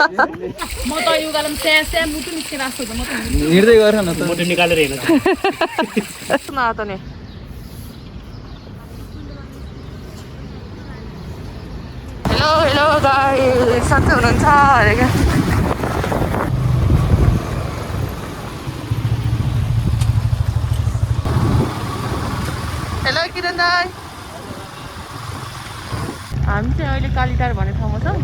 म त यो गालम स्या मुटु निस्केर आस्तो त म त हिँड्दै गर न त मुटु निकालेर हेर्नु न त नि हेलो हेलो गाइस सन्चै हुनुहुन्छ अरे क्या हेलो किरण दाइ हामी चाहिँ अहिले कालीटार भन्ने ठाउँमा छौँ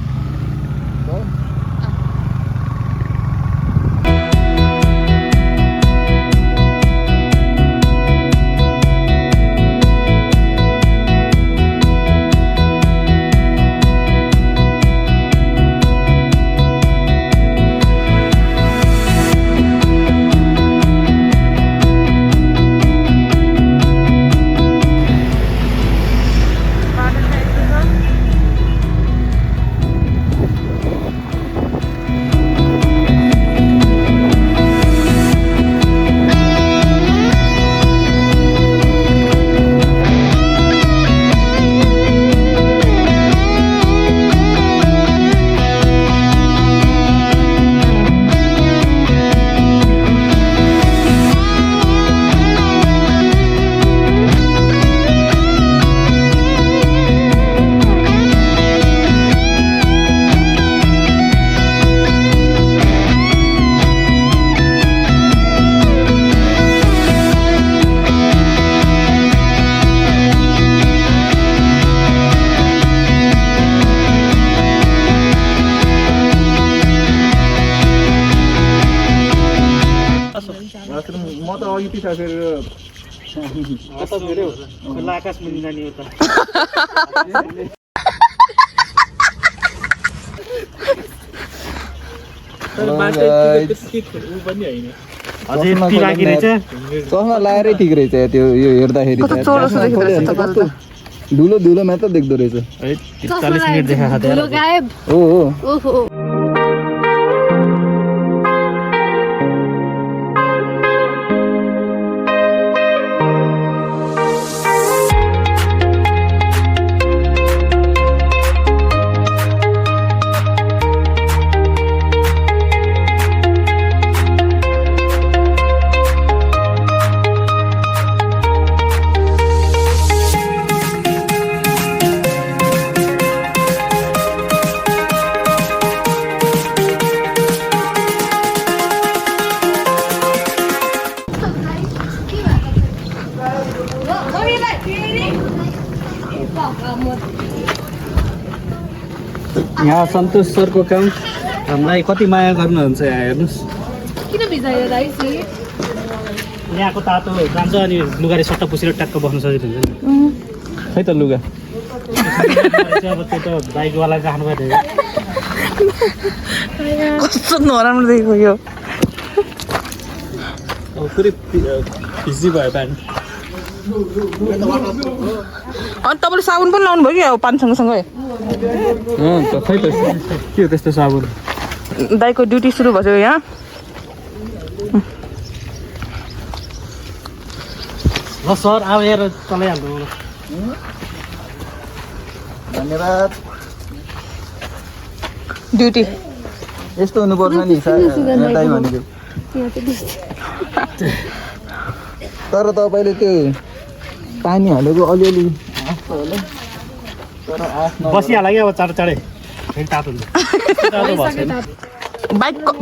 म त अघि पिछा फेरि खुल्ला आकाश मुनि जाने हो त चस्मा लगाएरै ठिक रहेछ त्यो यो हेर्दाखेरि धुलो धुलो मात्र देख्दो रहेछ 40 मिनट देखा हो यहाँ सन्तोष सरको काम हामीलाई कति माया गर्नुहुन्छ यहाँ हेर्नुहोस् किन भिजायो राइस यहाँको तातो जान्छ अनि लुगाले सट्टा पुसेर ट्याक्क बस्नु सजिलो हुन्छ खै त लुगा अब त्यो त बाइकवाला जानु भयो कस्तो नराम्रो देखेको यो अब पुरै भिजी भयो प्यान्ट अनि तपाईँले साबुन पनि लाउनु भयो कि अब पान सँगसँगै खै त के हो त्यस्तो साबुन दाइको ड्युटी सुरु भयो यहाँ ल सर अब हेर चलाइहाल्नु धन्यवाद ड्युटी यस्तो हुनुपर्छ नि दाइ भनेको तर तपाईँले त्यो पानी हालेको अलिअलि बसिहाल्यो क्या अब चाँडो चाँडै फेरि तातो हुन्छ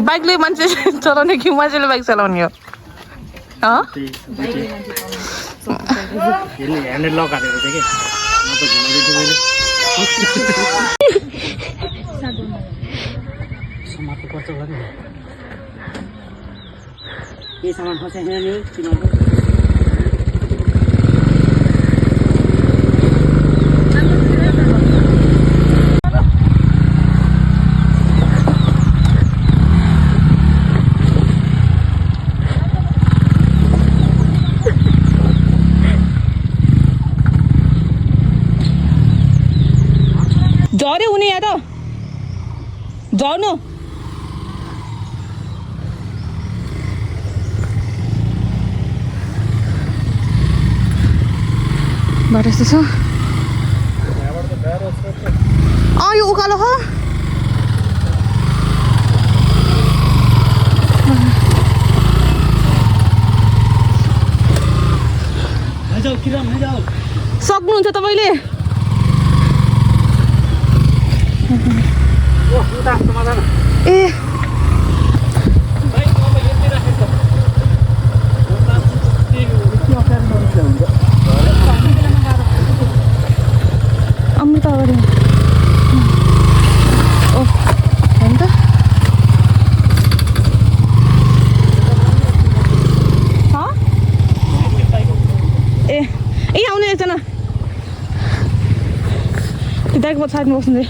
बाइकले मान्छे चलाउने कि मान्छेले बाइक चलाउने हो ह्यान्डल लक हालेको थियो कि म त घुमाइदिन्छु मैले समातो पर्छ भने के सामान फसेको छैन नि तिमीहरूको झऱ्यो हुने यहाँ त झर्नु बाटो यस्तो छ यो उकालो हो सक्नुहुन्छ तपाईँले ए अमृत अगाडि ओ होइन त ए ए आउने एकजना त्यो दाइको साइडमा बस्नु रे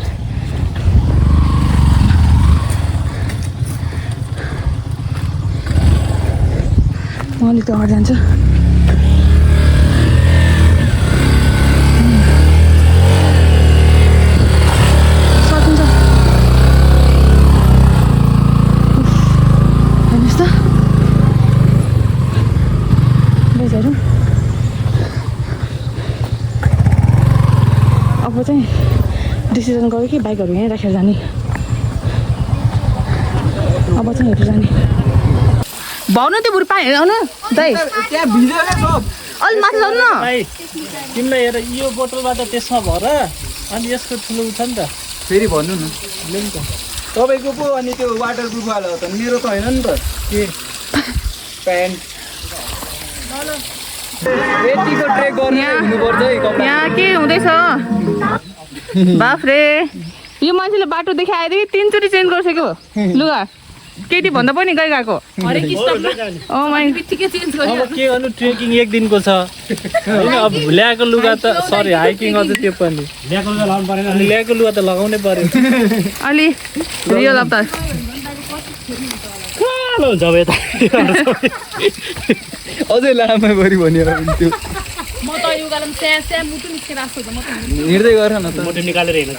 उहाँले त्यो अगाडि जान्छ सकिन्छ हेर्नुहोस् त बेचहरू अब चाहिँ डिसिजन गऱ्यो कि बाइकहरू यहीँ राखेर जाने अब चाहिँ हेरेर जाने भाउनु त्यो बुढी पानी आउनु दाइ त्यहाँ भिजेर सब अलि माथि जाउनु न तिमीलाई हेर यो बोतलबाट त्यसमा भर अनि यसको ठुलो छ नि त फेरि भन्नु न तपाईँको पो अनि त्यो वाटर प्रुफ वाला हो त मेरो त होइन नि त के प्यान्ट यतिको ट्रेक गर्ने हुनुपर्छ है कपडा यहाँ के हुँदैछ बाफ रे यो मान्छेले बाटो देखि आएदेखि 3 चोटि चेन्ज गरिसक्यो लुगा केटी भन्दा पनि गइ गएको अब के गर्नु ट्रेकिङ एक दिनको छ होइन अब ल्याएको लुगा त सरी हाइकिङ अझ त्यो पनि ल्याएको लुगा लगाउनु परेन ल्याएको लुगा त लगाउनै पर्यो अलि रियल अब त हुन्छ अब यता अझै लामै गरी भन्यो हुन्थ्यो म त यो गालम स्या मुटु निस्केर आएको छ म त हिँड्दै गर न त मोटो निकालेर हिँड्नु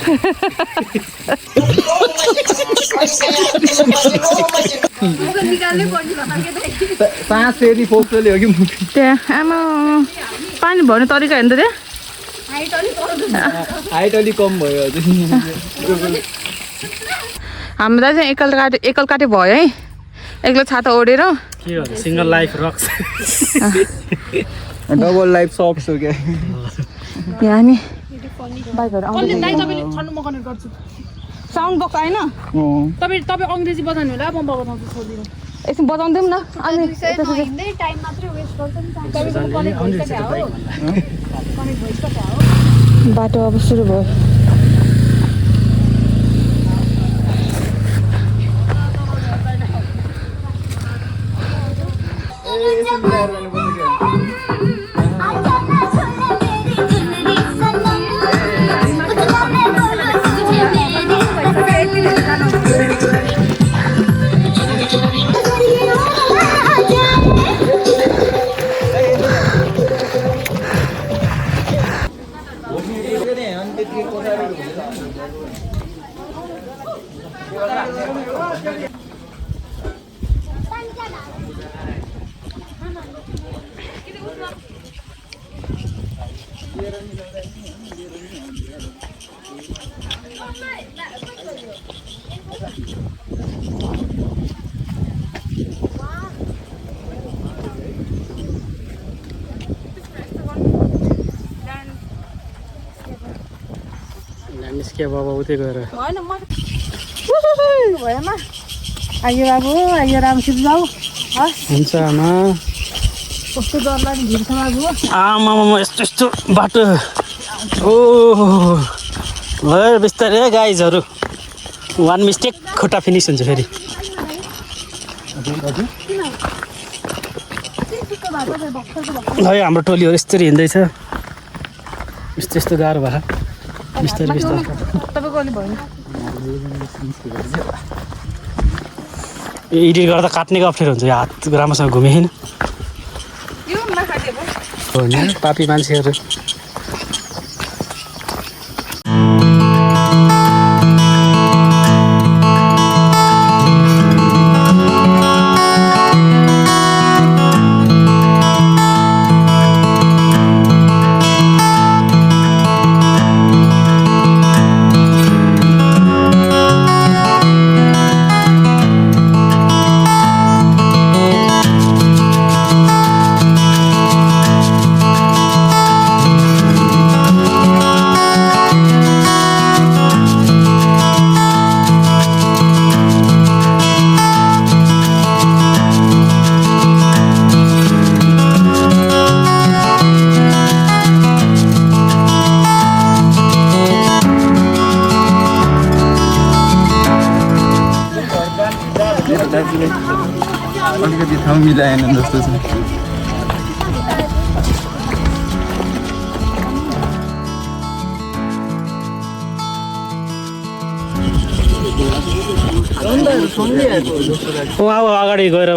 निकाल्नै पर्ने होला के त सास फेरि फोक्सोले हो कि त्यहाँ आमा पानी भर्ने तरिका हेर्नु त हाइट अलि तल हाइट अलिक कम भयो हजुर हामीलाई चाहिँ एकल काटे भयो है एक्लो छाता ओढेर के हो single life rocks double life sucks हो क्या यहाँ नि बाइकहरू आउँदै दाइ तपाईँले छन्नु म कनेक्ट गर्छु साउन्ड बक्स आएन तपाईँ अङ्ग्रेजी बजाउनु होला बम्बा बजाउँछु छोडिदिनु एकछिन बजाउँदैम न अनि टाइम मात्रै वेस्ट गर्छ नि तपाईँको कनेक्ट भइसक्यो हो कनेक्ट भइसक्यो हो बाटो अब सुरु भयो निस्के बाबा उतै गएर भएन आइयो बाबु आइयो रामसित जाऊ हुन्छ आमा कस्तो डर लाग्यो भिड्छ बाबु आमा यस्तो यस्तो बाटो ओ ल बिस्तारै गाइजहरू वान मिस्टेक खुट्टा फिनिस हुन्छ फेरि है हाम्रो टोलीहरू यस्तरी हिँड्दैछ यस्तो यस्तो गाह्रो भयो बिस्तारै बिस्तारै तपाईँको अलि भएन एडिट गर्दा काट्ने अप्ठ्यारो हुन्छ यो हात राम्रोसँग घुमेन यो नखाटे भयो होइन पापी मान्छेहरू मिलाएन जस्तो छ। अब अगाडि गएर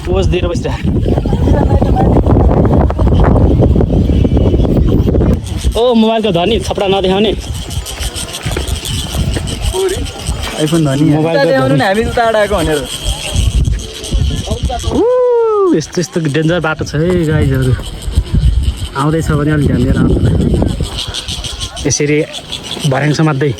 पोज दिएर बसिरहेको। ओ मोबाइलको धनी थपडा नदेखाउने। आइफोन धनी मोबाइल हामी त टाढा आएको भनेर। यस्तो यस्तो डेन्जर बाटो छ है गाइजहरू। आउँदैछ भने अलिक ध्यान दिएर आउनु। यसरी भर्याङ समात्दै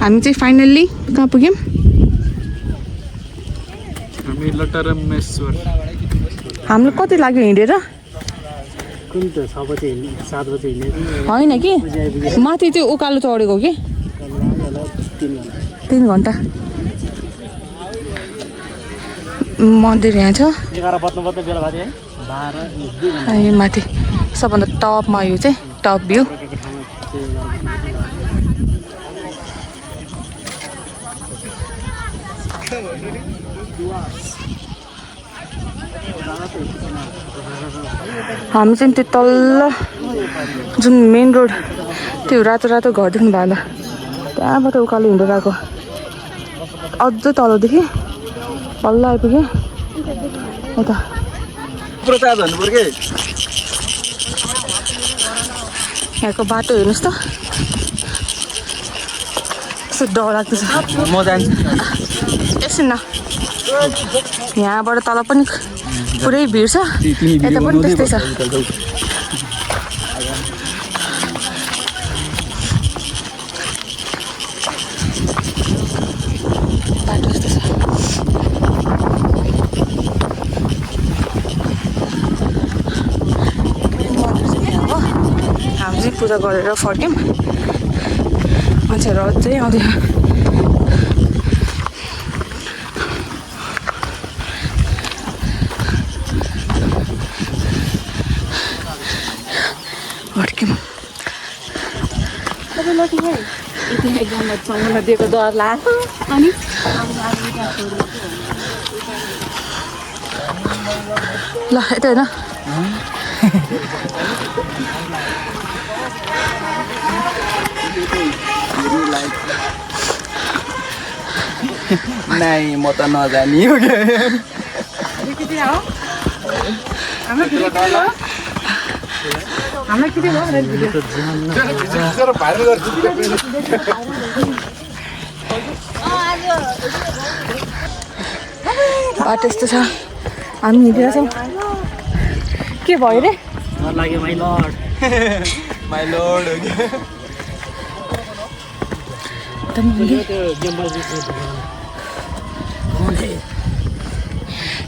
हामी चाहिँ फाइनल्ली कहाँ पुग्यौँ? हामी लटरमेश्वर। हाम्रो कति लाग्यो हिँडेर? कुन त 6 बजे 7 बजे हिँडेको होइन कि माथि चाहिँ उकालो चढेको कि 3 घन्टा। मन्दिर यहाँ छ। 11 बज्नु बेला भयो है 12 यो माथि सबभन्दा टपमा यो चाहिँ टप भ्यू। हामी चाहिँ त्यो तल्लो जुन मेन रोड त्यो रातो रातो घर देख्नु भयो होला, त्यहाँबाट उकालो हिँडेर आएको। अझ तलदेखि बल्ल आइपुग्यो यता। प्रचार भन्नुपर्छ के यहाँको बाटो हेर्नुहोस् त, कस्तो डर लाग्दैछ। म जान्छु। एकछिन न, यहाँबाट तल पनि पुरै भिड छ, यता पनि त्यस्तै छ। बाटो यस्तो छ। हामी चाहिँ पूजा गरेर फर्क्यौँ, मान्छेहरू अझै आउँदैन। फर्क्यौँ एकदम दिएको डर लाग्यो। अनि ल यता होइन नाइ म त नजानी हो क्या। बाटो यस्तो छ, हामी हिँडिरहेछौँ। के भयो रे? लाग्यो माइ लर्ड माइ लर्ड हो क्या।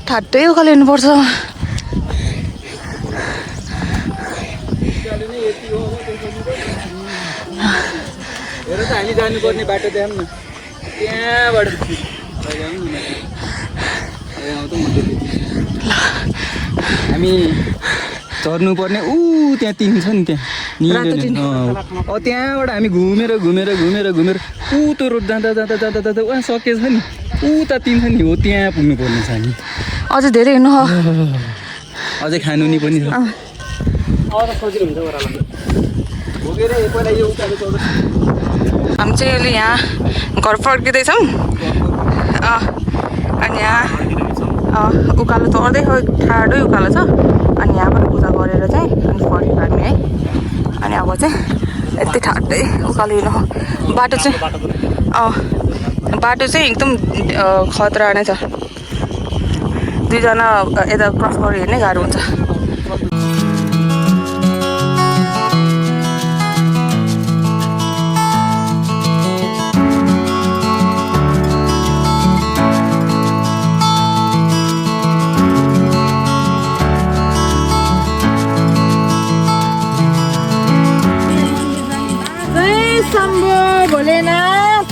ठट्टै उकालो हिँड्नुपर्छ। हेर त हामी जानुपर्ने बाटो देखाउँ न, त्यहाँबाट हामी चढ्नुपर्ने त्यहाँ 3 छ नि त्यहाँ रातो टिन। त्यहाँबाट हामी घुमेर त्यो रोड जाँदा उहाँ सकेछ नि उता 3 छ नि हो त्यहाँ पुग्नु पर्ने छ हामी अझै धेरै हिँड्नु हो अझै खानु नि पनि छ हामी चाहिँ अहिले यहाँ घर फर्किँदैछौँ अनि यहाँ उकालो चढ्दै ठाडै उकालो छ अनि यहाँबाट पूजा गरेर चाहिँ अनि फर्क्यौँ हामी है अनि अब चाहिँ यति ठाडै उकालो हिँड्नु बाटो चाहिँ बाटो चाहिँ एकदम खतरा नै छ 2 जना यता क्रस गरेर हिँड्नै गाह्रो हुन्छ भोलेनाथ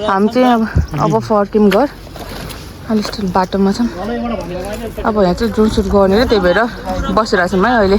हामी चाहिँ अब फर्क्यौँ घर अलि स्टिल बाटोमा छौँ अब यहाँ चाहिँ ड्रोन सुट गर्ने त्यही भएर बसिरहेको छौँ है अहिले